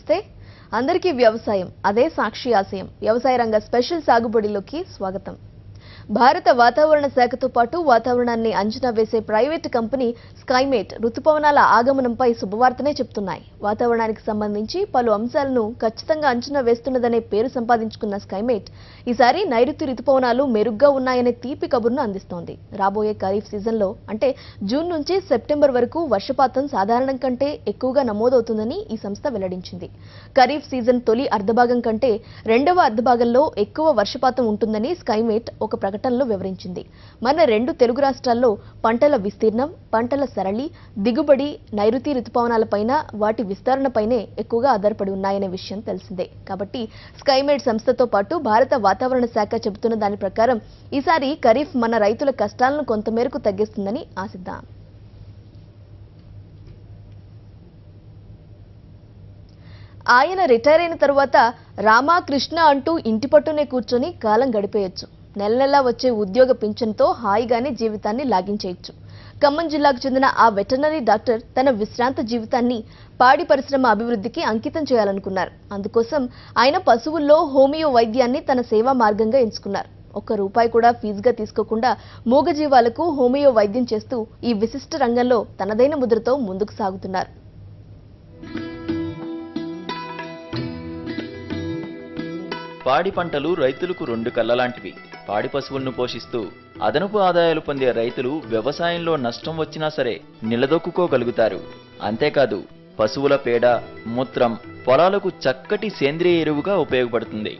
నమస్తే అందరికీ వ్యవసాయం అదే సాక్షి ఆశయం వ్యవసాయ రంగ స్పెషల్ సాగుబడిలోకి స్వాగతం భారత వాతావరణ శాఖతో పాటు వాతావరణాన్ని అంచనా వేసే ప్రైవేట్ కంపెనీ స్కైమేట్ రుతుపవనాల ఆగమనంపై శుభవార్తనే చెప్తున్నాయి. వాతావరణానికి సంబంధించి పలు అంశాలను ఖచ్చితంగా అంచనా వేస్తున్నదనే పేరు సంపాదించుకున్న స్కైమేట్ ఈసారి నైరుతి రుతుపవనాలు మెరుగ్గా ఉన్నాయనే తీపి కబుర్ను అందిస్తోంది. రాబోయే ఖరీఫ్ సీజన్లో అంటే జూన్ నుంచి సెప్టెంబర్ వరకు వర్షపాతం సాధారణం కంటే ఎక్కువగా నమోదవుతుందని ఈ సంస్థ వెల్లడించింది. ఖరీఫ్ సీజన్ తొలి అర్ధభాగం కంటే రెండవ అర్ధభాగంలో ఎక్కువ వర్షపాతం ఉంటుందని స్కైమేట్ ఒక ప్రకటనలో వివరించింది. మన రెండు తెలుగు రాష్ట్రాల్లో పంటల విస్తీర్ణం, పంటల సరళి, దిగుబడి నైరుతి రుతుపవనాలపైన వాటి విస్తరణపైనే ఎక్కువగా ఆధారపడి ఉన్నాయనే విషయం తెలిసిందే. కాబట్టి స్కైమేట్ సంస్థతో పాటు భారత వాతావరణ శాఖ చెబుతున్న దాని ప్రకారం ఈసారి ఖరీఫ్ మన రైతుల కష్టాలను కొంతమేరకు తగ్గిస్తుందని ఆశిద్దాం. ఆయన రిటైర్ అయిన తరువాత రామా కృష్ణ అంటూ ఇంటి పట్టునే కూర్చొని కాలం గడిపేయొచ్చు. నెల నెలా వచ్చే ఉద్యోగ పింఛన్తో హాయిగానే జీవితాన్ని లాగించేయచ్చు. ఖమ్మం జిల్లాకు చెందిన ఆ వెటర్నరీ డాక్టర్ తన విశ్రాంత జీవితాన్ని పాడి పరిశ్రమ అభివృద్ధికి అంకితం చేయాలనుకున్నారు. అందుకోసం ఆయన పశువుల్లో హోమియో వైద్యాన్ని తన సేవా మార్గంగా ఎంచుకున్నారు. ₹1 కూడా ఫీజుగా తీసుకోకుండా మూగజీవాలకు హోమియో వైద్యం చేస్తూ ఈ విశిష్ట రంగంలో తనదైన ముద్రతో ముందుకు సాగుతున్నారు. పాడి పంటలు రైతులకు రెండు కళ్ళలాంటివి. పాడి పశువులను పోషిస్తూ అదనపు ఆదాయాలు పొందే రైతులు వ్యవసాయంలో నష్టం వచ్చినా సరే నిలదొక్కుకోగలుగుతారు. అంతేకాదు పశువుల పేడ, మూత్రం పొలాలకు చక్కటి సేంద్రియ ఎరువుగా ఉపయోగపడుతుంది.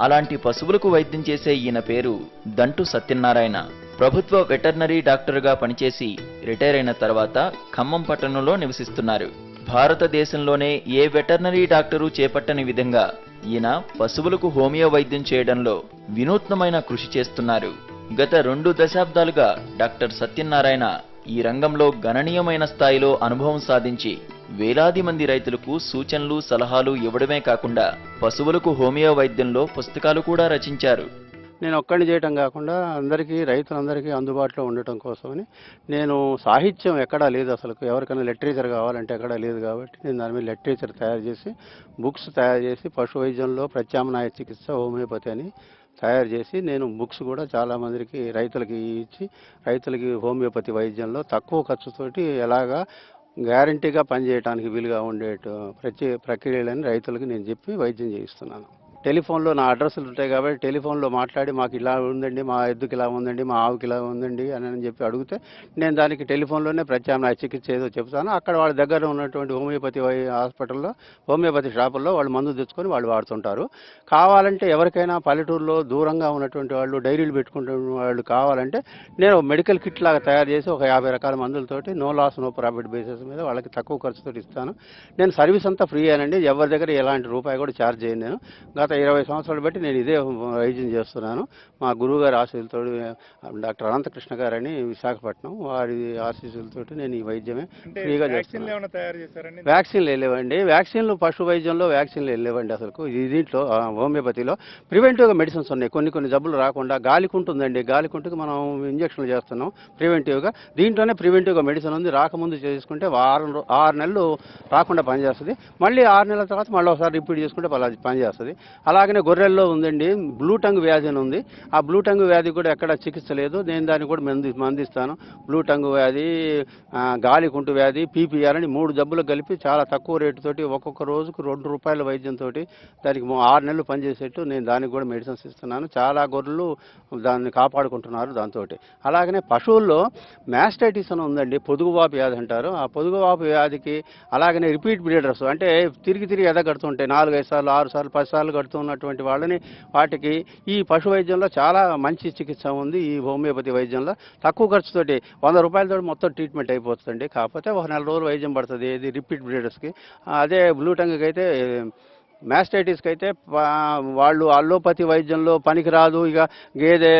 అలాంటి పశువులకు వైద్యం చేసే ఈయన పేరు దంటు సత్యనారాయణ. ప్రభుత్వ వెటర్నరీ డాక్టర్గా పనిచేసి రిటైర్ అయిన తర్వాత ఖమ్మం పట్టణంలో నివసిస్తున్నారు. భారతదేశంలోనే ఏ వెటర్నరీ డాక్టరు చేపట్టని విధంగా ఈయన పశువులకు హోమియో వైద్యం చేయడంలో వినూత్నమైన కృషి చేస్తున్నారు. గత 2 దశాబ్దాలుగా డాక్టర్ సత్యనారాయణ ఈ రంగంలో గణనీయమైన స్థాయిలో అనుభవం సాధించి వేలాది మంది రైతులకు సూచనలు, సలహాలు ఇవ్వడమే కాకుండా పశువులకు హోమియో వైద్యంలో పుస్తకాలు కూడా రచించారు. నేను ఒక్కడిని చేయటం కాకుండా అందరికీ, రైతులందరికీ అందుబాటులో ఉండటం కోసమని నేను సాహిత్యం ఎక్కడా లేదు, అసలు ఎవరికైనా లిటరేచర్ కావాలంటే ఎక్కడా లేదు. కాబట్టి నేను దాని మీద లిటరేచర్ తయారు చేసి, బుక్స్ తయారు చేసి, పశు వైద్యంలో ప్రత్యామ్నాయ చికిత్స హోమియోపతి అని తయారు చేసి నేను బుక్స్ కూడా చాలామందికి రైతులకి ఇచ్చి, రైతులకి హోమియోపతి వైద్యంలో తక్కువ ఖర్చుతోటి ఎలాగా గ్యారంటీగా పనిచేయడానికి వీలుగా ఉండే ప్రక్రియలని రైతులకి నేను చెప్పి వైద్యం చేయిస్తున్నాను. టెలిఫోన్లో నా అడ్రస్లు ఉంటాయి కాబట్టి టెలిఫోన్లో మాట్లాడి మాకు ఇలా ఉందండి, మా ఎద్దుకి ఇలా ఉందండి, మా ఆవుకి ఇలా ఉందండి అని చెప్పి అడిగితే నేను దానికి టెలిఫోన్లోనే ప్రత్యామ్నాయ చికిత్స ఏదో చెప్తాను. అక్కడ వాళ్ళ దగ్గర ఉన్నటువంటి హోమియోపతి హాస్పిటల్లో, హోమియోపతి షాపుల్లో వాళ్ళు మందు తెచ్చుకొని వాళ్ళు వాడుతుంటారు. కావాలంటే ఎవరికైనా పల్లెటూరులో దూరంగా ఉన్నటువంటి వాళ్ళు డైరీలు పెట్టుకుంటున్న వాళ్ళు కావాలంటే నేను మెడికల్ కిట్ లాగా తయారు చేసి ఒక 50 రకాల మందులతోటి no loss no profit basis మీద వాళ్ళకి తక్కువ ఖర్చుతో ఇస్తాను. నేను సర్వీస్ అంతా ఫ్రీ అనండి, ఎవరి దగ్గర ఎలాంటి రూపాయి కూడా ఛార్జ్ చేయను. నేను గత 20 సంవత్సరాలు బట్టి నేను ఇదే వైద్యం చేస్తున్నాను. మా గురువు గారి ఆశీస్సులతో, డాక్టర్ అనంతకృష్ణ గారని విశాఖపట్నం, వారి ఆశీస్సులతో నేను ఈ వైద్యమే ఫ్రీగా చేస్తున్నాను. వ్యాక్సిన్లు వెళ్ళేవండి, వ్యాక్సిన్లు పశు వైద్యంలో వ్యాక్సిన్లు వెళ్ళేవండి. అసలు దీంట్లో హోమియోపతిలో ప్రివెంటివ్గా మెడిసిన్స్ ఉన్నాయి. కొన్ని జబ్బులు రాకుండా గాలికుంటుందండి, గాలికుంటుకు మనం ఇంజక్షన్లు చేస్తున్నాం ప్రివెంటివ్గా. దీంట్లోనే ప్రివెంటివ్గా మెడిసిన్ ఉంది. రాకముందు చేసుకుంటే 6 నెలలు రాకుండా పనిచేస్తుంది. మళ్ళీ 6 నెలల తర్వాత మళ్ళీ ఒకసారి రిపీట్ చేసుకుంటే పనిచేస్తుంది. అలాగనే గొర్రెల్లో ఉందండి బ్లూ టంగ్ వ్యాధి అని ఉంది. ఆ బ్లూ టంగ్ వ్యాధి కూడా ఎక్కడ చికిత్స లేదు, నేను దాన్ని కూడా మందిస్తాను. బ్లూ టంగ్ వ్యాధి, గాలికుంటు వ్యాధి, పీపీఆర్ అని 3 జబ్బులు కలిపి చాలా తక్కువ రేటుతోటి ఒక్కొక్క రోజుకు ₹2 వైద్యంతో దానికి 6 నెలలు పనిచేసేట్టు నేను దానికి కూడా మెడిసిన్స్ ఇస్తున్నాను. చాలా గొర్రెలు దాన్ని కాపాడుకుంటున్నారు దాంతో. అలాగనే పశువుల్లో మ్యాస్టైటిస్ అని ఉందండి, పొదుగువాపు వ్యాధి అంటారు. ఆ పొదుగువాపు వ్యాధికి అలాగనే రిపీట్ బ్రీడర్స్ అంటే తిరిగి ఎదగడుతుంటాయి, 4-5 సార్లు 6 సార్లు 10 సార్లు కడుతున్నటువంటి వాళ్ళని, వాటికి ఈ పశు వైద్యంలో చాలా మంచి చికిత్స ఉంది. ఈ హోమియోపతి వైద్యంలో తక్కువ ఖర్చుతోటి ₹100 మొత్తం ట్రీట్మెంట్ అయిపోతుందండి. కాకపోతే ఒక 4 రోజులు వైద్యం పడుతుంది ఇది రిపీట్ బ్రీడర్స్కి. అదే బ్లూ టంగ్కి అయితే, మ్యాస్టైటిస్కి అయితే వాళ్ళు అల్లోపతి వైద్యంలో పనికిరాదు, ఇక గేదె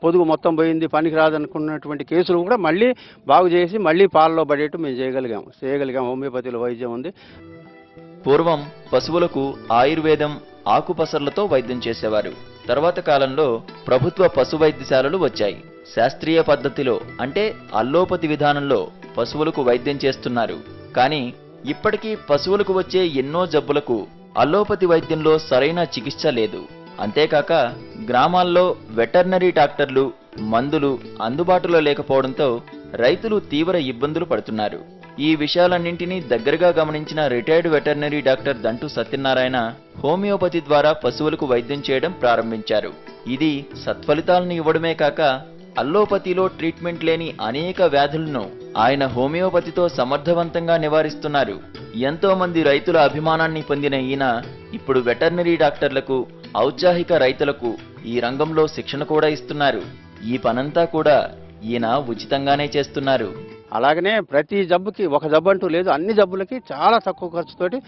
పొదుగు మొత్తం పోయింది పనికిరాదు అనుకున్నటువంటి కేసులు కూడా మళ్ళీ బాగు చేసి మళ్ళీ పాలలో పడేట్టు మేము చేయగలిగాం. హోమియోపతిలో వైద్యం ఉంది. పూర్వం పశువులకు ఆయుర్వేదం, ఆకుపసర్లతో వైద్యం చేసేవారు. తర్వాత కాలంలో ప్రభుత్వ పశు వైద్యశాలలు వచ్చాయి. శాస్త్రీయ పద్ధతిలో అంటే అల్లోపతి విధానంలో పశువులకు వైద్యం చేస్తున్నారు. కానీ ఇప్పటికీ పశువులకు వచ్చే ఎన్నో జబ్బులకు అల్లోపతి వైద్యంలో సరైన చికిత్స లేదు. అంతేకాక గ్రామాల్లో వెటర్నరీ డాక్టర్లు, మందులు అందుబాటులో లేకపోవడంతో రైతులు తీవ్ర ఇబ్బందులు పడుతున్నారు. ఈ విషయాలన్నింటినీ దగ్గరగా గమనించిన retired veterinary doctor Dantu Satyanarayana homeopathy ద్వారా పశువులకు వైద్యం చేయడం ప్రారంభించారు. ఇది సత్ఫలితాలను ఇవ్వడమే కాక అల్లోపతిలో ట్రీట్మెంట్ లేని అనేక వ్యాధులను ఆయన హోమియోపతితో సమర్థవంతంగా నివారిస్తున్నారు. ఎంతో మంది రైతుల అభిమానాన్ని పొందిన ఈయన ఇప్పుడు వెటర్నరీ డాక్టర్లకు, ఔత్సాహిక రైతులకు ఈ రంగంలో శిక్షణ కూడా ఇస్తున్నారు. ఈ పనంతా కూడా ఈయన ఉచితంగానే చేస్తున్నారు. అలాగనే ప్రతి జబ్బుకి ఒక జబ్బు అంటూ లేదు, అన్ని జబ్బులకి చాలా తక్కువ ఖర్చుతోటి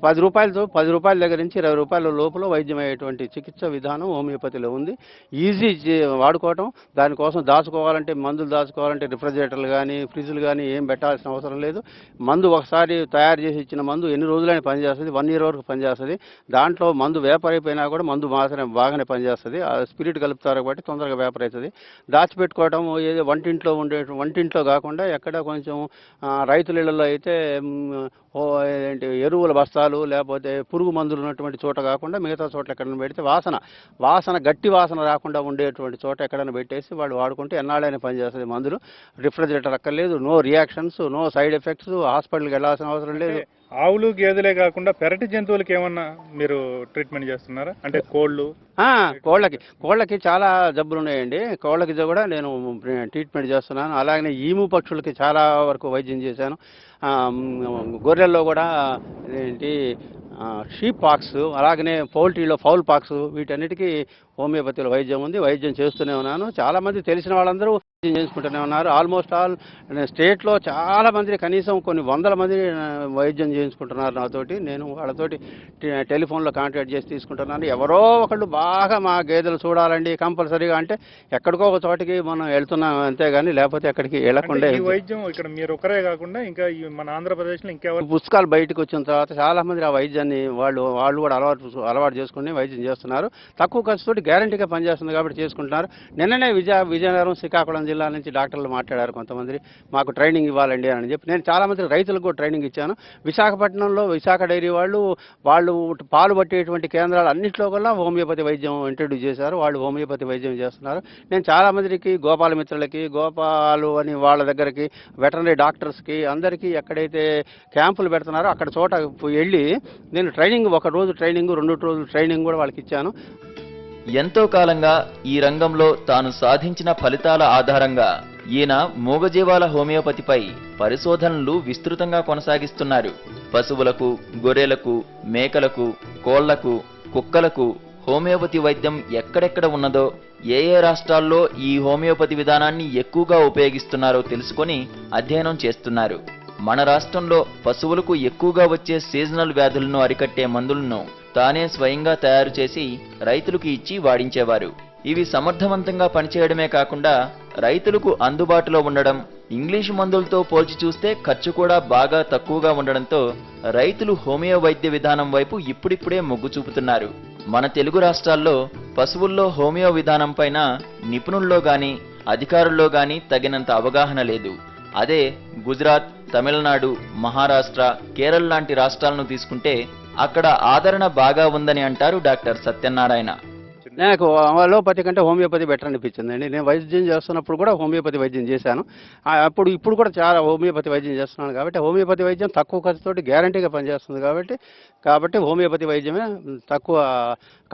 10 రూపాయల దగ్గర నుంచి 20 రూపాయల లోపల వైద్యం అయ్యేటువంటి చికిత్స విధానం హోమియోపతిలో ఉంది. ఈజీ వాడుకోవటం. దానికోసం దాచుకోవాలంటే, మందులు దాచుకోవాలంటే రిఫ్రిజిరేటర్లు కానీ ఫ్రిడ్జ్లు కానీ ఏం పెట్టాల్సిన అవసరం లేదు. మందు ఒకసారి తయారు చేసి ఇచ్చిన మందు ఎన్ని రోజులైనా పనిచేస్తుంది, 1 year వరకు పనిచేస్తుంది. దాంట్లో మందు వేపర్ అయిపోయినా కూడా మందు మాత్రమే బాగానే పనిచేస్తుంది. స్పిరిట్ కలుపుతారు కాబట్టి తొందరగా వేపర్ అవుతుంది. దాచిపెట్టుకోవటం ఏదో వంటింట్లో కాకుండా ఎక్కడ కొంచెం రైతుల ఇళ్లలో అయితే ఏంటి ఎరువుల బస్తాలు లేకపోతే పురుగు మందులు ఉన్నటువంటి చోట కాకుండా మిగతా చోట్ల ఎక్కడైనా పెడితే గట్టి వాసన రాకుండా ఉండేటువంటి చోట ఎక్కడైనా పెట్టేసి వాళ్ళు వాడుకుంటే ఎన్నాళ్ళైనా పనిచేస్తుంది. మందులు రిఫ్రిజిరేటర్ అక్కర్లేదు, no reactions, no side effects, హాస్పిటల్కి వెళ్ళాల్సిన అవసరం లేదు. ఆవులు, గేదెలే కాకుండా పెరటి జంతువులకి ఏమన్నా మీరు ట్రీట్మెంట్ చేస్తున్నారా? అంటే కోళ్ళకి చాలా జబ్బులు ఉన్నాయండి. కోళ్ళకి కూడా నేను ట్రీట్మెంట్ చేస్తున్నాను. అలాగనే ఈము పక్షులకి చాలా వరకు వైద్యం చేశాను. గొర్రెల్లో కూడా ఏంటి షీప్ పాక్స్, అలాగనే పౌల్ట్రీలో ఫౌల్ పాక్స్, వీటన్నిటికీ హోమియోపతిలో వైద్యం ఉంది. వైద్యం చేస్తూనే ఉన్నాను. చాలామంది తెలిసిన వాళ్ళందరూ వైద్యం చేసుకుంటూనే ఉన్నారు. ఆల్మోస్ట్ ఆల్ స్టేట్లో చాలా మంది, కనీసం కొన్ని 100 మంది వైద్యం చేయించుకుంటున్నారు నాతోటి. నేను వాళ్ళతోటి టెలిఫోన్లో కాంటాక్ట్ చేసి తీసుకుంటున్నాను. ఎవరో ఒకళ్ళు బాగా మా గేదెలు చూడాలండి కంపల్సరీగా అంటే ఎక్కడికో ఒక చోటికి మనం వెళ్తున్నాం అంతేగాని లేకపోతే ఎక్కడికి వెళ్ళకుండా. ఈ వైద్యం ఇక్కడ మీరు ఒకరే కాకుండా ఇంకా మన ఆంధ్రప్రదేశ్లో ఇంకెవరు? పుస్తకాలు బయటకు వచ్చిన తర్వాత చాలా మంది ఆ వైద్యాన్ని వాళ్ళు కూడా అలవాటు చేసుకుని వైద్యం చేస్తున్నారు. తక్కువ ఖర్చుతోటి గ్యారంటీగా పనిచేస్తుంది కాబట్టి చేసుకుంటున్నారు. నిన్ననే విజయనగరం, శ్రీకాకుళం జిల్లా నుంచి డాక్టర్లు మాట్లాడారు కొంతమంది, మాకు ట్రైనింగ్ ఇవ్వాలండి అని చెప్పి. నేను చాలా మంది రైతులకు కూడా ట్రైనింగ్ ఇచ్చాను. విశాఖపట్నంలో విశాఖ డైరీ వాళ్ళు పాలు పట్టేటువంటి కేంద్రాలు అన్నింటిలో కూడా హోమియోపతి వైద్యం ఇంట్రడ్యూస్ చేశారు. వాళ్ళు హోమియోపతి వైద్యం చేస్తున్నారు. నేను చాలా మందికి, గోపాల మిత్రులకి, గోపాలు అని వాళ్ళ దగ్గరికి, వెటర్నరీ డాక్టర్స్కి అందరికీ ఎక్కడైతే క్యాంపులు పెడుతున్నారో అక్కడ చోట వెళ్ళి నేను ట్రైనింగ్, 1 రోజు ట్రైనింగ్, 2 రోజులు ట్రైనింగ్ కూడా వాళ్ళకి ఇచ్చాను. ఎంతో కాలంగా ఈ రంగంలో తాను సాధించిన ఫలితాల ఆధారంగా ఈయన మూగజీవాల హోమియోపతిపై పరిశోధనలు విస్తృతంగా కొనసాగిస్తున్నారు. పశువులకు, గొర్రెలకు, మేకలకు, కోళ్లకు, కుక్కలకు హోమియోపతి వైద్యం ఎక్కడెక్కడ ఉన్నదో, ఏ రాష్ట్రాల్లో ఈ హోమియోపతి విధానాన్ని ఎక్కువగా ఉపయోగిస్తున్నారో తెలుసుకొని అధ్యయనం చేస్తున్నారు. మన రాష్ట్రంలో పశువులకు ఎక్కువగా వచ్చే సీజనల్ వ్యాధులను అరికట్టే మందులను తానే స్వయంగా తయారు చేసి రైతులకు ఇచ్చి వాడించేవారు. ఇవి సమర్థవంతంగా పనిచేయడమే కాకుండా రైతులకు అందుబాటులో ఉండడం, ఇంగ్లీషు మందులతో పోల్చి చూస్తే ఖర్చు కూడా బాగా తక్కువగా ఉండడంతో రైతులు హోమియో వైద్య విధానం వైపు ఇప్పుడిప్పుడే మొగ్గు చూపుతున్నారు. మన తెలుగు రాష్ట్రాల్లో పశువుల్లో హోమియో విధానం పైన నిపుణుల్లో గాని, అధికారుల్లో గాని తగినంత అవగాహన లేదు. అదే గుజరాత్, తమిళనాడు, మహారాష్ట్ర, కేరళ లాంటి రాష్ట్రాలను తీసుకుంటే అక్కడ ఆదరణ బాగా ఉందని అంటారు డాక్టర్ సత్యనారాయణ. నాకు అలోపతి కంటే హోమియోపతి బెటర్ అనిపించిందండి. నేను వైద్యం చేస్తున్నప్పుడు కూడా హోమియోపతి వైద్యం చేశాను. ఇప్పుడు కూడా చాలా హోమియోపతి వైద్యం చేస్తున్నాను కాబట్టి హోమియోపతి వైద్యం తక్కువ ఖర్చుతోటి గ్యారంటీగా పనిచేస్తుంది కాబట్టి హోమియోపతి వైద్యమే తక్కువ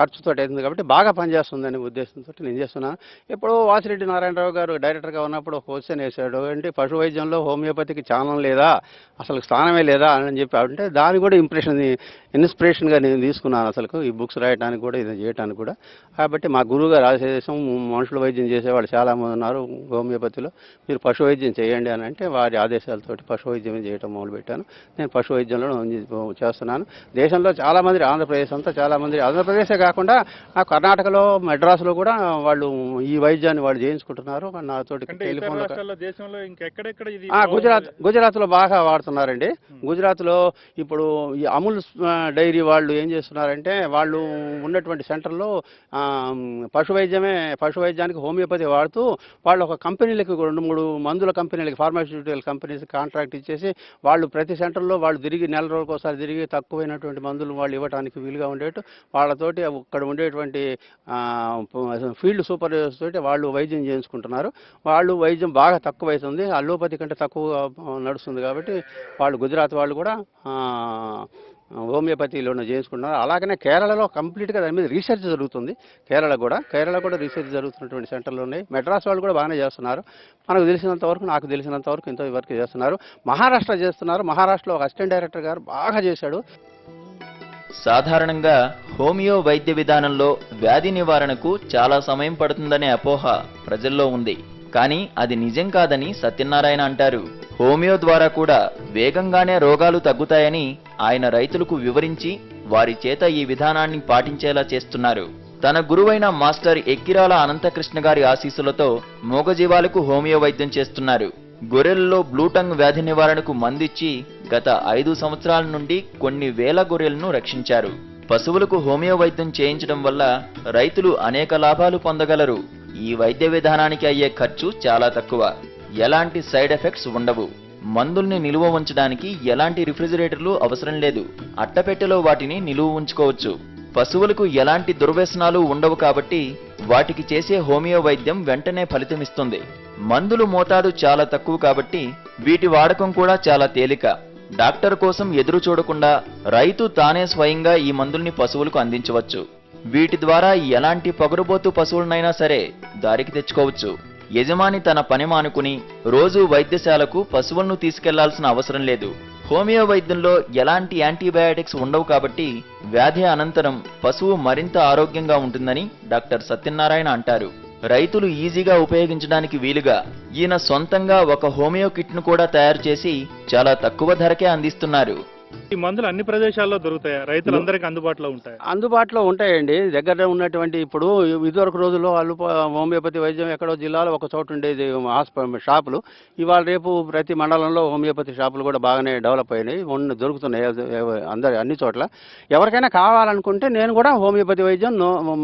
ఖర్చుతో అవుతుంది కాబట్టి బాగా పనిచేస్తుందనే ఉద్దేశంతో నేను చేస్తున్నాను. ఇప్పుడు వాసిరెడ్డి నారాయణరావు గారు డైరెక్టర్గా ఉన్నప్పుడు ఒక క్వశ్చన్ వేశాడు, అంటే పశు వైద్యంలో హోమియోపతికి ఛానల్ లేదా, అసలు స్థానమే లేదా అని చెప్పి అంటే దాన్ని కూడా ఇన్స్పిరేషన్గా నేను తీసుకున్నాను. అసలు ఈ బుక్స్ రాయడానికి కూడా, ఇది చేయడానికి కూడా. కాబట్టి మా గురువు గారు ఆదేశం, మనుషుల వైద్యం చేసేవాళ్ళు చాలామంది ఉన్నారు హోమియోపతిలో, మీరు పశు వైద్యం చేయండి అని అంటే వారి ఆదేశాలతోటి పశు వైద్యం చేయడం మొదలుపెట్టాను. నేను పశు వైద్యంలో చేస్తున్నాను. దేశంలో చాలామంది, ఆంధ్రప్రదేశ్ అంతా చాలామంది, ఆంధ్రప్రదేశే కాకుండా కర్ణాటకలో మెడ్రాస్లో కూడా వాళ్ళు ఈ వైద్యాన్ని వాళ్ళు చేయించుకుంటున్నారు. నాతోటి టెలిఫోన్లో గుజరాత్లో బాగా వాడుతున్నారండి. గుజరాత్లో ఇప్పుడు ఈ అమూల్ డైరీ వాళ్ళు ఏం చేస్తున్నారంటే వాళ్ళు ఉన్నటువంటి సెంటర్లో పశు వైద్యానికి హోమియోపతి వాడుతూ వాళ్ళు ఒక కంపెనీలకు 2-3 మందుల కంపెనీలకి ఫార్మాస్యూటికల్ కంపెనీస్ కాంట్రాక్ట్ ఇచ్చేసి వాళ్ళు ప్రతి సెంటర్లో వాళ్ళు తిరిగి నెల రోజులకు ఒకసారి తిరిగి తక్కువైనటువంటి మందులు వాళ్ళు ఇవ్వడానికి వీలుగా ఉండేట్టు వాళ్ళతోటి అక్కడ ఉండేటువంటి ఫీల్డ్ సూపర్వైజర్స్ తోటి వాళ్ళు వైద్యం చేయించుకుంటున్నారు. వాళ్ళు వైద్యం బాగా తక్కువ అవుతుంది, అలోపతి కంటే తక్కువ నడుస్తుంది కాబట్టి వాళ్ళు గుజరాత్ వాళ్ళు కూడా హోమియోపతిలోనే చేయించుకుంటున్నారు. అలాగనే కేరళలో కంప్లీట్గా దాని మీద రీసెర్చ్ జరుగుతుంది. కేరళ కూడా రీసెర్చ్ జరుగుతున్నటువంటి సెంటర్లు ఉన్నాయి. మెడ్రాస్ వాళ్ళు కూడా బాగానే చేస్తున్నారు. నాకు తెలిసినంత వరకు ఇంతవరకు చేస్తున్నారు. మహారాష్ట్ర చేస్తున్నారు. మహారాష్ట్రలో ఒక అసిస్టెంట్ డైరెక్టర్ గారు బాగా చేశాడు. సాధారణంగా హోమియో వైద్య విధానంలో వ్యాధి నివారణకు చాలా సమయం పడుతుందనే అపోహ ప్రజల్లో ఉంది. కానీ అది నిజం కాదని సత్యనారాయణ అంటారు. హోమియో ద్వారా కూడా వేగంగానే రోగాలు తగ్గుతాయని ఆయన రైతులకు వివరించి వారి చేత ఈ విధానాన్ని పాటించేలా చేస్తున్నారు. తన గురువైన మాస్టర్ ఎక్కిరాల అనంతకృష్ణ గారి ఆశీస్సులతో మూగజీవాలకు హోమియో వైద్యం చేస్తున్నారు. గొర్రెల్లో బ్లూటంగ్ వ్యాధి నివారణకు మందిచ్చి గత 5 సంవత్సరాల నుండి కొన్ని వేల గొర్రెలను రక్షించారు. పశువులకు హోమియో వైద్యం చేయించడం వల్ల రైతులు అనేక లాభాలు పొందగలరు. ఈ వైద్య విధానానికి అయ్యే ఖర్చు చాలా తక్కువ. ఎలాంటి సైడ్ ఎఫెక్ట్స్ ఉండవు. మందుల్ని నిలువ ఉంచడానికి ఎలాంటి రిఫ్రిజిరేటర్లు అవసరం లేదు. అట్టపెట్టెలో వాటిని నిలువ ఉంచుకోవచ్చు. పశువులకు ఎలాంటి దుర్వ్యసనాలు ఉండవు కాబట్టి వాటికి చేసే హోమియో వైద్యం వెంటనే ఫలితమిస్తుంది. మందులు మోతాదు చాలా తక్కువ కాబట్టి వీటి వాడకం కూడా చాలా తేలిక. డాక్టర్ కోసం ఎదురు చూడకుండా రైతు తానే స్వయంగా ఈ మందుల్ని పశువులకు అందించవచ్చు. వీటి ద్వారా ఎలాంటి పగురుబోతు పశువులనైనా సరే దారికి తెచ్చుకోవచ్చు. యజమాని తన పని మానుకుని రోజు వైద్యశాలకు పశువులను తీసుకెళ్లాల్సిన అవసరం లేదు. హోమియో వైద్యంలో ఎలాంటి యాంటీబయాటిక్స్ ఉండవు కాబట్టి వ్యాధి అనంతరం పశువు మరింత ఆరోగ్యంగా ఉంటుందని డాక్టర్ సత్యనారాయణ అంటారు. రైతులు ఈజీగా ఉపయోగించడానికి వీలుగా ఈయన సొంతంగా ఒక హోమియో కిట్ను కూడా తయారు చేసి చాలా తక్కువ ధరకే అందిస్తున్నారు. ఈ మందులు అన్ని ప్రదేశాల్లో దొరుకుతాయా? రైతులందరికీ అందుబాటులో ఉంటాయి? అందుబాటులో ఉంటాయండి. దగ్గర ఉన్నటువంటి ఇప్పుడు ఇదివరకు రోజుల్లో వాళ్ళు హోమియోపతి వైద్యం ఎక్కడో జిల్లాలో ఒక చోట ఉండేది షాపులు. ఇవాళ రేపు ప్రతి మండలంలో హోమియోపతి షాపులు కూడా బాగానే డెవలప్ అయినాయి, దొరుకుతున్నాయి అన్ని చోట్ల. ఎవరికైనా కావాలనుకుంటే నేను కూడా హోమియోపతి వైద్యం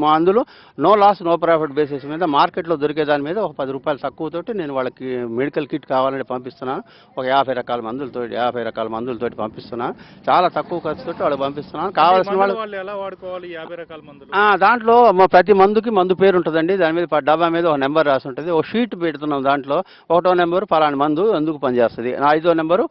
మందులు no loss no profit basis మీద మార్కెట్లో దొరికే దాని మీద ఒక 10 రూపాయలు తక్కువతోటి నేను వాళ్ళకి మెడికల్ కిట్ కావాలని పంపిస్తున్నాను. ఒక 50 రకాల మందులతోటి పంపిస్తున్నాను. చాలా తక్కువ ఖర్చుతో వాళ్ళు పంపిస్తున్నాను. కావాల్సిన వాళ్ళు ఎలా వాడుకోవాలి 50 రకాల మందులు? దాంట్లో ప్రతి మందుకి మందు పేరు ఉంటుందండి. దాని మీద డబ్బా మీద ఒక నెంబర్ రాసి ఉంటుంది. ఒక షీట్ పెడుతున్నాం. దాంట్లో 1వ నెంబరు పలాని మందు ఎందుకు పనిచేస్తుంది, 5వ నెంబరు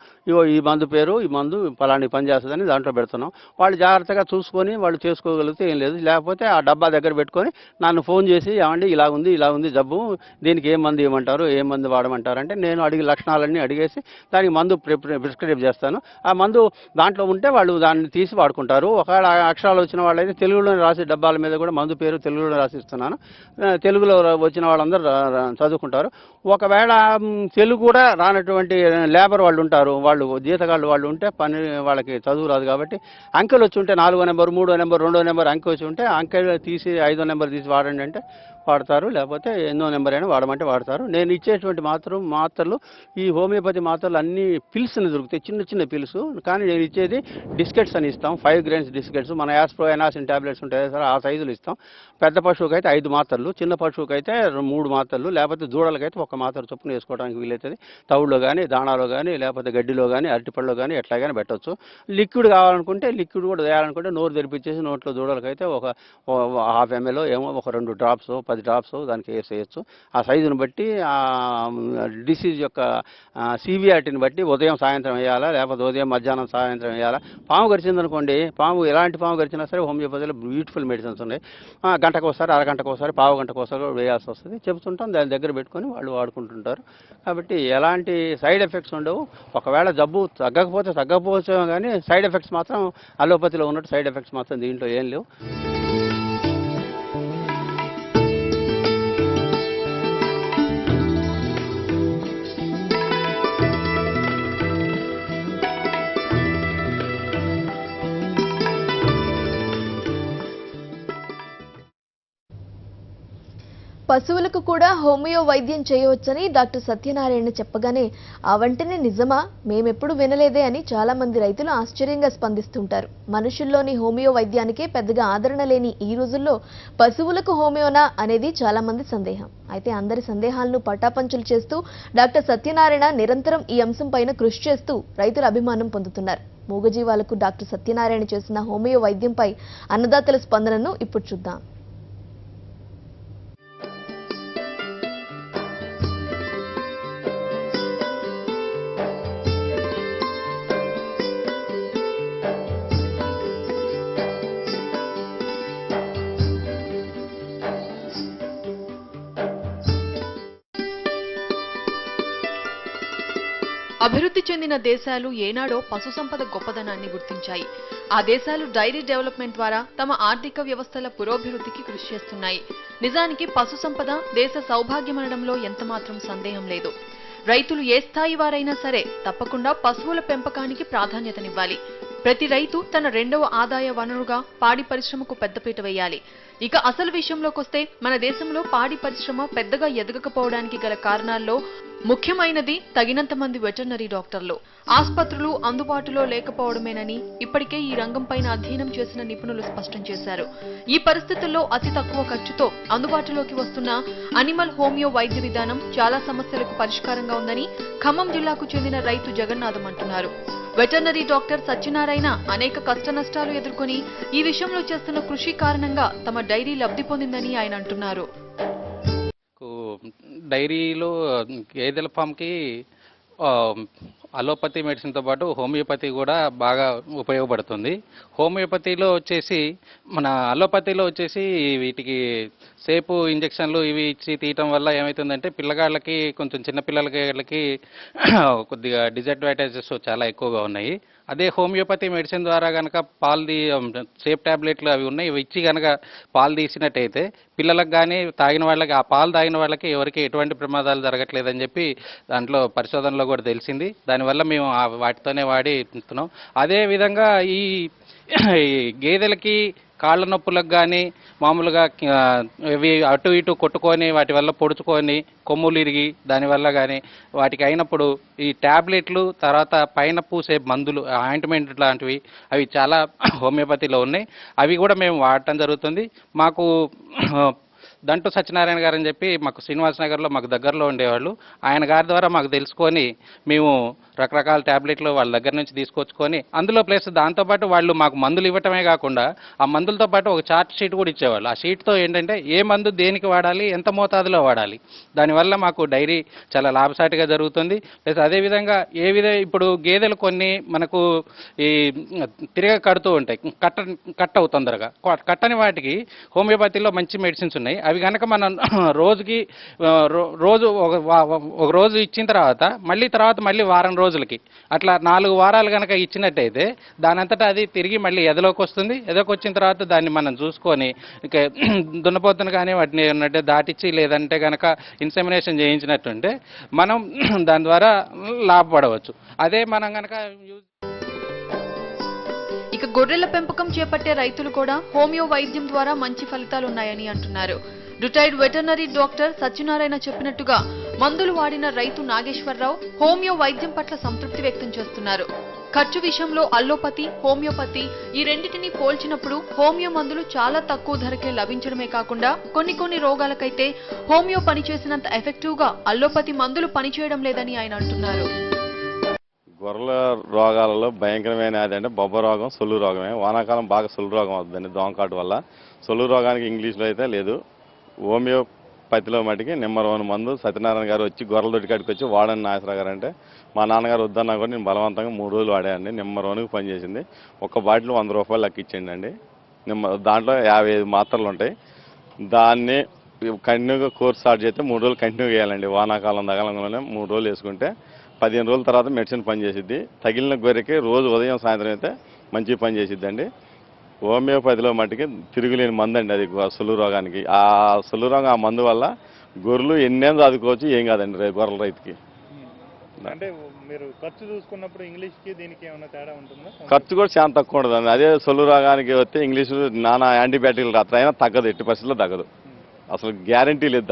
ఈ మందు పేరు, ఈ మందు పలాని పనిచేస్తుంది అని దాంట్లో పెడుతున్నాం. వాళ్ళు జాగ్రత్తగా చూసుకొని వాళ్ళు చేసుకోగలిగితే ఏం లేదు. లేకపోతే ఆ డబ్బా దగ్గర పెట్టుకొని నన్ను ఫోన్ చేసి ఏమండి ఇలా ఉంది జబ్బు, దీనికి ఏ మందు ఇవ్వమంటారు, ఏ మందు వాడమంటారు అంటే నేను లక్షణాలన్నీ అడిగేసి దానికి మందు ప్రిస్క్రైబ్ చేస్తాను. ఆ మందు దాంట్లో ఉంటే వాళ్ళు దాన్ని తీసి వాడుకుంటారు. ఒకవేళ అక్షరాలు వచ్చిన వాళ్ళైతే తెలుగులో రాసి డబ్బాల మీద కూడా మందు పేరు తెలుగులో రాసిస్తున్నాను. తెలుగులో వచ్చిన వాళ్ళందరూ చదువుకుంటారు. ఒకవేళ తెలుగు కూడా రానటువంటి లేబర్ వాళ్ళు ఉంటారు, వాళ్ళు జీతగాళ్ళు వాళ్ళు ఉంటే పని వాళ్ళకి చదువు రాదు కాబట్టి అంకెలు వచ్చి ఉంటే 4వ నెంబర్, 3వ నెంబర్, 2వ నెంబర్ అంకె వచ్చి ఉంటే అంకెలు తీసి 5వ నెంబర్ తీసి వాడండి అంటే వాడతారు. లేకపోతే ఎన్నో నెంబర్ అయినా వాడమంటే వాడతారు. నేను ఇచ్చేటువంటి మాత్రలు ఈ హోమియోపతి మాత్రలు అన్ని పిల్స్ని దొరుకుతాయి, చిన్న పిల్స్. కానీ నేను ఇచ్చేది డిస్కెట్స్ అని ఇస్తాం. 5 గ్రెయిన్స్ డిస్కెట్స్. మన యాస్ప్రో ఎనాసిన్ టాబ్లెట్స్ ఉంటాయి సార్, ఆ సైజులు ఇస్తాం. పెద్ద పశువుకి అయితే 5 మాత్రలు, చిన్న పశువుకి అయితే 3 మాత్రలు, లేకపోతే దూడలకైతే 1 మాత్ర చొప్పున వేసుకోవడానికి వీలవుతుంది. తవుడులో కానీ, దాణాలో కానీ, లేకపోతే గడ్డిలో కానీ, అరటిపళ్ళలో కానీ ఎట్లాగైనా పెట్టవచ్చు. లిక్విడ్ కావాలనుకుంటే లిక్విడ్ కూడా వేయాలనుకుంటే నోరు తెరిపించేసి నోట్లో దూడలకైతే ఒక 1/2 ml ఏమో ఒక 2 డ్రాప్స్ 10 డ్రాప్స్ దానికి వేసేయచ్చు. ఆ సైజును బట్టి ఆ డిసీజ్ యొక్క సివియారిటీని బట్టి ఉదయం సాయంత్రం వేయాలా, లేకపోతే ఉదయం మధ్యాహ్నం సాయంత్రం వేయాలా. పాము గరిచిందనుకోండి, ఎలాంటి పాము గరిచినా సరే హోమియోపతిలో బ్యూటిఫుల్ మెడిసిన్స్ ఉన్నాయి. గంటకు ఒకసారి, అరగంటకు ఒకసారి, పావు గంటకు ఒకసారి వేయాల్సి వస్తుంది. చెబుతుంటాం, దాని దగ్గర పెట్టుకొని వాళ్ళు వాడుకుంటుంటారు. కాబట్టి ఎలాంటి సైడ్ ఎఫెక్ట్స్ ఉండవు. ఒకవేళ జబ్బు తగ్గకపోవచ్చు కానీ సైడ్ ఎఫెక్ట్స్ మాత్రం అలోపతిలో ఉన్నట్టు సైడ్ ఎఫెక్ట్స్ మాత్రం దీంట్లో ఏం లేవు. పశువులకు కూడా హోమియో వైద్యం చేయవచ్చని డాక్టర్ సత్యనారాయణ చెప్పగానే ఆ వంటనే నిజమా, మేమెప్పుడు వినలేదే అని చాలా మంది రైతులు ఆశ్చర్యంగా స్పందిస్తుంటారు. మనుషుల్లోని హోమియో వైద్యానికే పెద్దగా ఆదరణ లేని ఈ రోజుల్లో పశువులకు హోమియోనా అనేది చాలా మంది సందేహం. అయితే అందరి సందేహాలను పటాపంచలు చేస్తూ డాక్టర్ సత్యనారాయణ నిరంతరం ఈ అంశంపైన కృషి చేస్తూ రైతుల అభిమానం పొందుతున్నారు. మూగజీవాలకు డాక్టర్ సత్యనారాయణ చేసిన హోమియో వైద్యంపై అన్నదాతల స్పందనను ఇప్పుడు చూద్దాం. అభివృద్ధి చెందిన దేశాలు ఏనాడో పశు సంపద గొప్పదనాన్ని గుర్తించాయి. ఆ దేశాలు డైరీ డెవలప్మెంట్ ద్వారా తమ ఆర్థిక వ్యవస్థల పురోభివృద్ధికి కృషి చేస్తున్నాయి. నిజానికి పశు సంపద దేశ సౌభాగ్యమనడంలో ఎంతమాత్రం సందేహం లేదు. రైతులు ఏ స్థాయి వారైనా సరే తప్పకుండా పశువుల పెంపకానికి ప్రాధాన్యతనివ్వాలి. ప్రతి రైతు తన రెండవ ఆదాయ వనరుగా పాడి పరిశ్రమకు పెద్దపీట వేయాలి. ఇక అసలు విషయంలోకొస్తే మన దేశంలో పాడి పరిశ్రమ పెద్దగా ఎదగకపోవడానికి గల కారణాల్లో ముఖ్యమైనది తగినంత మంది వెటర్నరీ డాక్టర్లు. ఆసుపత్రులు అందుబాటులో లేకపోవడమేనని ఇప్పటికే ఈ రంగంపైన అధ్యయనం చేసిన నిపుణులు స్పష్టం చేశారు. ఈ పరిస్థితుల్లో అతి తక్కువ ఖర్చుతో అందుబాటులోకి వస్తున్న అనిమల్ హోమియో వైద్య విధానం చాలా సమస్యలకు పరిష్కారంగా ఉందని ఖమ్మం జిల్లాకు చెందిన రైతు జగన్నాథం అంటున్నారు. వెటర్నరీ డాక్టర్ సత్యనారాయణ అనేక కష్టనష్టాలు ఎదుర్కొని ఈ విషయంలో చేస్తున్న కృషి కారణంగా తమ డైరీ లబ్ధి పొందిందని ఆయన అంటున్నారు. డైరీలో గేదెల ఫామ్కి అలోపతి మెడిసిన్తో పాటు హోమియోపతి కూడా బాగా ఉపయోగపడుతుంది. హోమియోపతిలో వచ్చేసి మన అలోపతిలో వచ్చేసి వీటికి సేపు ఇంజెక్షన్లు ఇవి ఇచ్చి తీయటం వల్ల ఏమవుతుందంటే పిల్లగాళ్ళకి కొంచెం చిన్న పిల్లలకి కొద్దిగా డిసడ్వాంటేజెస్ చాలా ఎక్కువగా ఉన్నాయి. అదే హోమియోపతి మెడిసిన్ ద్వారా కనుక సేప్ ట్యాబ్లెట్లు అవి ఉన్నాయి, ఇవి ఇచ్చి కనుక పాలు తీసినట్టయితే పిల్లలకు కానీ తాగిన వాళ్ళకి, ఆ పాలు తాగిన వాళ్ళకి ఎవరికి ఎటువంటి ప్రమాదాలు జరగట్లేదని చెప్పి దాంట్లో పరిశోధనలో కూడా తెలిసింది. దానివల్ల మేము వాటితోనే వాడి ఇస్తున్నాం. అదేవిధంగా ఈ గేదెలకి కాళ్ళ నొప్పులకు కానీ మామూలుగా ఇవి అటు ఇటు కొట్టుకొని వాటి వల్ల పొడుచుకొని కొమ్ములు ఇరిగి దానివల్ల కానీ వాటికి అయినప్పుడు ఈ ట్యాబ్లెట్లు తర్వాత పైన పూసే మందులు ఆయింట్మెంట్ లాంటివి అవి చాలా హోమియోపతిలో ఉన్నాయి. అవి కూడా మేము వాడటం జరుగుతుంది. మాకు దంటు సత్యనారాయణ గారు అని చెప్పి మాకు శ్రీనివాస నగర్లో మాకు దగ్గరలో ఉండేవాళ్ళు. ఆయన గారి ద్వారా మాకు తెలుసుకొని మేము రకరకాల ట్యాబ్లెట్లు వాళ్ళ దగ్గర నుంచి తీసుకొచ్చుకొని అందులో ప్లస్ దాంతోపాటు వాళ్ళు మాకు మందులు ఇవ్వటమే కాకుండా ఆ మందులతో పాటు ఒక చార్ట్ షీట్ కూడా ఇచ్చేవాళ్ళు. ఆ షీట్తో ఏంటంటే ఏ మందు దేనికి వాడాలి, ఎంత మోతాదులో వాడాలి, దానివల్ల మాకు డైరీ చాలా లాభసాటిగా జరుగుతుంది. ప్లస్ అదేవిధంగా ఇప్పుడు గేదెలు కొన్ని మనకు ఈ తిరగ కడుతూ ఉంటాయి, కట్ అవుతుంది తొందరగా. కట్టని వాటికి హోమియోపతిలో మంచి మెడిసిన్స్ ఉన్నాయి. అవి కనుక మనం రోజు ఒక రోజు ఇచ్చిన తర్వాత మళ్ళీ వారం రోజులకి అట్లా 4 వారాలు కనుక ఇచ్చినట్టయితే దానంతటా అది తిరిగి మళ్ళీ ఎదలోకి వస్తుంది. ఎదలోకి వచ్చిన తర్వాత దాన్ని మనం చూసుకొని ఇక దున్నపోతును కానీ వాటిని ఏమన్నట్టే దాటిచ్చి లేదంటే కనుక ఇన్సెమినేషన్ చేయించినట్టుంటే మనం దాని ద్వారా లాభపడవచ్చు. అదే మనం కనుక ఇక గొర్రెల పెంపకం చేపట్టే రైతులు కూడా హోమియో వైద్యం ద్వారా మంచి ఫలితాలున్నాయని అంటున్నారు. రిటైర్డ్ వెటర్నరీ డాక్టర్ సత్యనారాయణ చెప్పినట్టుగా మందులు వాడిన రైతు నాగేశ్వరరావు హోమియో వైద్యం పట్ల సంతృప్తి వ్యక్తం చేస్తున్నారు. ఖర్చు విషయంలో అల్లోపతి, హోమియోపతి ఈ రెండింటిని పోల్చినప్పుడు హోమియో మందులు చాలా తక్కువ ధరకే లభించడమే కాకుండా కొన్ని రోగాలకైతే హోమియో పనిచేసినంత ఎఫెక్టివ్ గా అల్లోపతి మందులు పనిచేయడం లేదని ఆయన అంటున్నారు. గొర్రెల రోగాలలో భయంకరమైన అది అంటే బొబ్బ రోగం, సొల్లు రోగమే. వానాకాలం బాగా సొల్లు రోగం అవుతుందండి దోమకాటు వల్ల. సొల్లు రోగానికి ఇంగ్లీష్లో అయితే లేదు, హోమియోపతిలో మటుకి నెంబర్ 1 మందు సత్యనారాయణ గారు వచ్చి గొర్రెల దొడ్డికాడికి వచ్చి వాడని నాగేశ్వరరావు గారు అంటే మా నాన్నగారు వద్దన్నా కూడా నేను బలవంతంగా 3 రోజులు వాడానండి. నెంబర్ 1కి పనిచేసింది. ఒక బాటిల్ 100 రూపాయలు లెక్క ఇచ్చేయండి అండి. దాంట్లో 55 మాత్రలు ఉంటాయి. దాన్ని కంటిన్యూగా కోర్స్ స్టార్ట్ చేస్తే 3 రోజులు కంటిన్యూ చేయాలండి. వానాకాలం తగలంగానే 3 రోజులు వేసుకుంటే 15 రోజుల తర్వాత మెడిసిన్ పనిచేసిద్ది. తగిలిన గొర్రెకి రోజు ఉదయం సాయంత్రం అయితే మంచి పని చేసిద్దండి. హోమియోపతిలో మట్టుకి తిరుగులేని మందు అండి అది సొల్లు రోగానికి. ఆ సొల్లు రోగం ఆ మందు వల్ల గొర్రెలు ఎన్నేళ్ళు చదువుకోవచ్చు, ఏం కాదండి గొర్రెల రైతుకి. అంటే మీరు ఖర్చు చూసుకున్నప్పుడు ఇంగ్లీష్కి దీనికి ఏమైనా తేడా ఉంటుందా? ఖర్చు కూడా చాలా తక్కువ ఉంటుందండి. అదే సొల్లు రోగానికి వస్తే ఇంగ్లీషు నానా యాంటీబయాటిక్లు రాత్రైనా తగ్గదు, ఎట్టి పరిస్థితుల్లో తగ్గదు. అసలు గ్యారంటీ లేదు,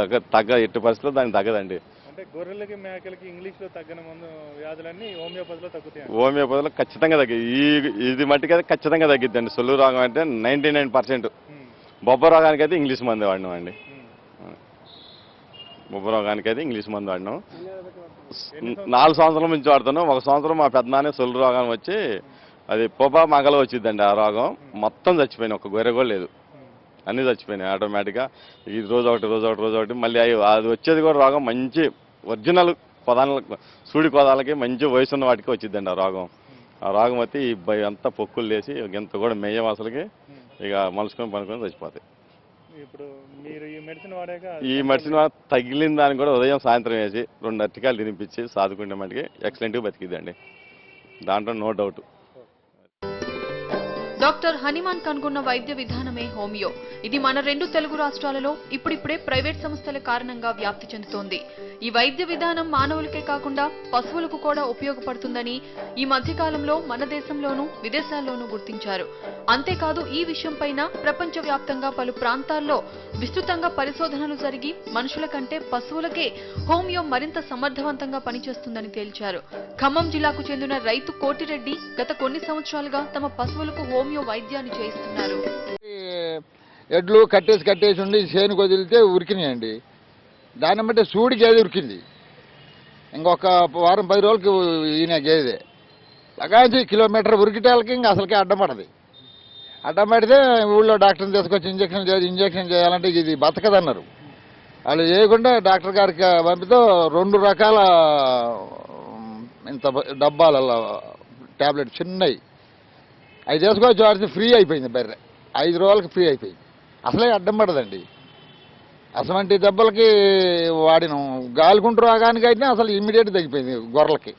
ఎట్టి పరిస్థితుల్లో దానికి తగ్గదండి. అంటే గొర్రెలకి మేకలకి ఇంగ్లీష్లో తగ్గని మందు వ్యాధులన్నీ హోమియోపతిలో తగ్గుతాయి. హోమియోపతిలో ఖచ్చితంగా ఇది మట్టికి అయితే ఖచ్చితంగా తగ్గిద్దండి. సొల్లు రోగం అంటే 99%. బొబ్బ రోగానికి అయితే ఇంగ్లీష్ మందు వాడినాం అండి. బొబ్బ రోగానికి అయితే ఇంగ్లీష్ మందు వాడినాం. 4 సంవత్సరాల నుంచి వాడుతున్నాం. 1 సంవత్సరం మా పెద్దనానే సొల్లు రోగం వచ్చి అది పొబా మగలో వచ్చిందండి. ఆ రోగం మొత్తం చచ్చిపోయినాయి, ఒక గొర్రె కూడా లేదు, అన్నీ చచ్చిపోయినాయి ఆటోమేటిక్గా. ఈ రోజు ఒకటి మళ్ళీ అది వచ్చేది కూడా రోగం మంచి ఒరిజినల్ కొదాలకు, సూడి కొదాలకి మంచి వయసున్న వాటికి వచ్చిందండి ఆ రోగం. ఆ రోగం వచ్చి ఈ అంతా పొక్కులు లేసి ఇంత కూడా మెయ్యం అసలుకి, ఇక మలుసుకొని పనుకొని చచ్చిపోతాయి. ఇప్పుడు మీరు ఈ మెడిసిన్ వాడాక ఈ మెడిసిన్ తగిలిన దానికి కూడా ఉదయం సాయంత్రం వేసి 2 అరటికాయలు తినిపించి సాదుకుంటే మటుకి ఎక్సలెంట్గా బతికిద్దండి, దాంట్లో నో డౌట్. డాక్టర్ హనుమాన్ కనుగొన్న వైద్య విధానమే హోమియో. ఇది మన 2 తెలుగు రాష్ట్రాలలో ఇప్పుడిప్పుడే ప్రైవేట్ సంస్థల కారణంగా వ్యాప్తి చెందుతోంది. ఈ వైద్య విధానం మానవులకే కాకుండా పశువులకు కూడా ఉపయోగపడుతుందని ఈ మధ్యకాలంలో మన దేశంలోనూ విదేశాల్లోనూ గుర్తించారు. అంతేకాదు ఈ విషయంపైన ప్రపంచవ్యాప్తంగా పలు ప్రాంతాల్లో విస్తృతంగా పరిశోధనలు జరిగి మనుషుల కంటే పశువులకే హోమియో మరింత సమర్థవంతంగా పనిచేస్తుందని తేల్చారు. ఖమ్మం జిల్లాకు చెందిన రైతు కోటిరెడ్డి గత కొన్ని సంవత్సరాలుగా తమ పశువులకు హోమియో వైద్యాన్ని చేయిస్తున్నారు. ఎడ్లు కట్టేసి ఉండి చేనుకు వదిలితే ఉరికినాయండి. దాన్ని బట్టి సూడి గేదె ఉరికింది. ఇంకొక వారం 10 రోజులకి ఈయన గేదె లగాచి కిలోమీటర్ ఉరికిటాలకి ఇంకా అసలుకే అడ్డం పడది. అడ్డం పడితే ఊళ్ళో డాక్టర్ని తీసుకొచ్చి ఇంజక్షన్ చేయాలంటే ఇది బతకదన్నారు. వాళ్ళు చేయకుండా డాక్టర్ గారికి పంపితే 2 రకాల ఇంత డబ్బాలలో ట్యాబ్లెట్ చిన్నవి అవి తీసుకొచ్చి వాడితే ఫ్రీ అయిపోయింది. బర్రె 5 రోజులకి ఫ్రీ అయిపోయింది. అసలే అడ్డం పడదండి. అసమంటి దెబ్బలకి వాడిన గాలికుంటు రోగానికి అయితే అసలు ఇమ్మీడియట్ తగ్గిపోయింది గొర్రెలకి.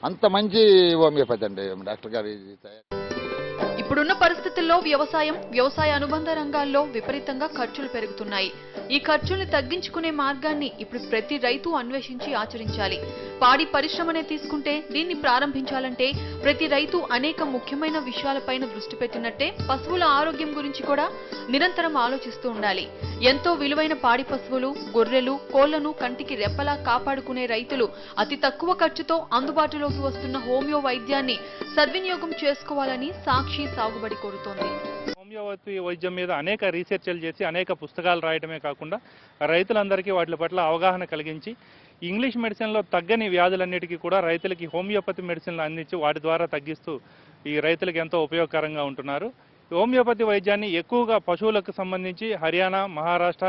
అంత మంచి హోమియోపతి అండి డాక్టర్ గారు. ఇప్పుడున్న పరిస్థితుల్లో వ్యవసాయ అనుబంధ రంగాల్లో విపరీతంగా ఖర్చులు పెరుగుతున్నాయి. ఈ ఖర్చుల్ని తగ్గించుకునే మార్గాన్ని ఇప్పుడు ప్రతి రైతు అన్వేషించి ఆచరించాలి. పాడి పరిశ్రమనే తీసుకుంటే దీన్ని ప్రారంభించాలంటే ప్రతి రైతు అనేక ముఖ్యమైన విషయాలపైన దృష్టి పెట్టినట్టే పశువుల ఆరోగ్యం గురించి కూడా నిరంతరం ఆలోచిస్తూ ఉండాలి. ఎంతో విలువైన పాడి పశువులు, గొర్రెలు, కోళ్లను కంటికి రెప్పలా కాపాడుకునే రైతులు అతి తక్కువ ఖర్చుతో అందుబాటులోకి వస్తున్న హోమియో వైద్యాన్ని సద్వినియోగం చేసుకోవాలని సాక్షి సాగుబడి కోరుతోంది. హోమియోపతి వైద్యం మీద అనేక రీసెర్చ్లు చేసి అనేక పుస్తకాలు రాయడమే కాకుండా రైతులందరికీ వాటి పట్ల అవగాహన కలిగించి ఇంగ్లీష్ మెడిసిన్లో తగ్గని వ్యాధులన్నిటికీ కూడా రైతులకి హోమియోపతి మెడిసిన్లు అందించి వాటి ద్వారా తగ్గిస్తూ ఈ రైతులకు ఎంతో ఉపయోగకరంగా ఉంటున్నారు. హోమియోపతి వైద్యాన్ని ఎక్కువగా పశువులకు సంబంధించి హర్యానా, మహారాష్ట్ర,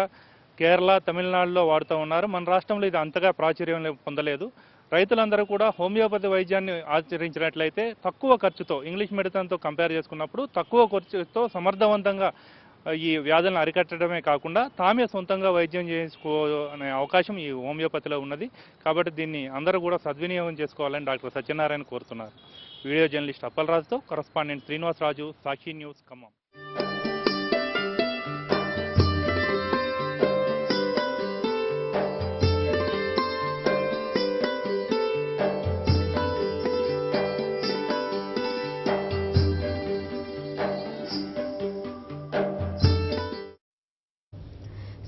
కేరళ, తమిళనాడులో వాడుతూ ఉన్నారు. మన రాష్ట్రంలో ఇది అంతగా ప్రాచుర్యం పొందలేదు. రైతులందరూ కూడా హోమియోపతి వైద్యాన్ని ఆచరించినట్లయితే తక్కువ ఖర్చుతో, ఇంగ్లీష్ మెడిసిన్తో కంపేర్ చేసుకున్నప్పుడు తక్కువ ఖర్చుతో సమర్థవంతంగా ఈ వ్యాధులను అరికట్టడమే కాకుండా తామే సొంతంగా వైద్యం చేసుకోనే అవకాశం ఈ హోమియోపతిలో ఉన్నది. కాబట్టి దీన్ని అందరూ కూడా సద్వినియోగం చేసుకోవాలని డాక్టర్ సత్యనారాయణ కోరుతున్నారు. వీడియో జర్నలిస్ట్ అప్పలరాజుతో కరస్పాండెంట్ శ్రీనివాసరాజు, సాక్షి న్యూస్, ఖమ్మం.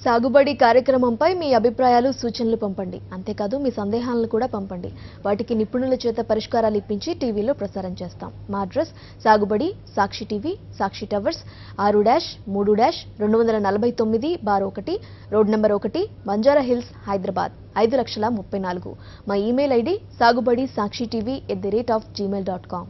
సాగుబడి కార్యక్రమంపై మీ అభిప్రాయాలు, సూచనలు పంపండి. అంతేకాదు మీ సందేహాలను కూడా పంపండి. వాటికి నిపుణుల చేత పరిష్కారాలు ఇప్పించి టీవీలో ప్రసారం చేస్తాం. మా address Sagubadi, Sakshi TV, Sakshi towers, 6-249/1 road number 1, Banjara hills, Hyderabad 5,34,000. మా ఈమెయిల్ ఐడి sagubadi.sakshtv@gmail.com.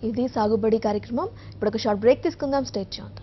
ఇది సాగుబడి కార్యక్రమం. ఇప్పుడు ఒక షార్ట్ బ్రేక్ తీసుకుందాం. Stay tuned.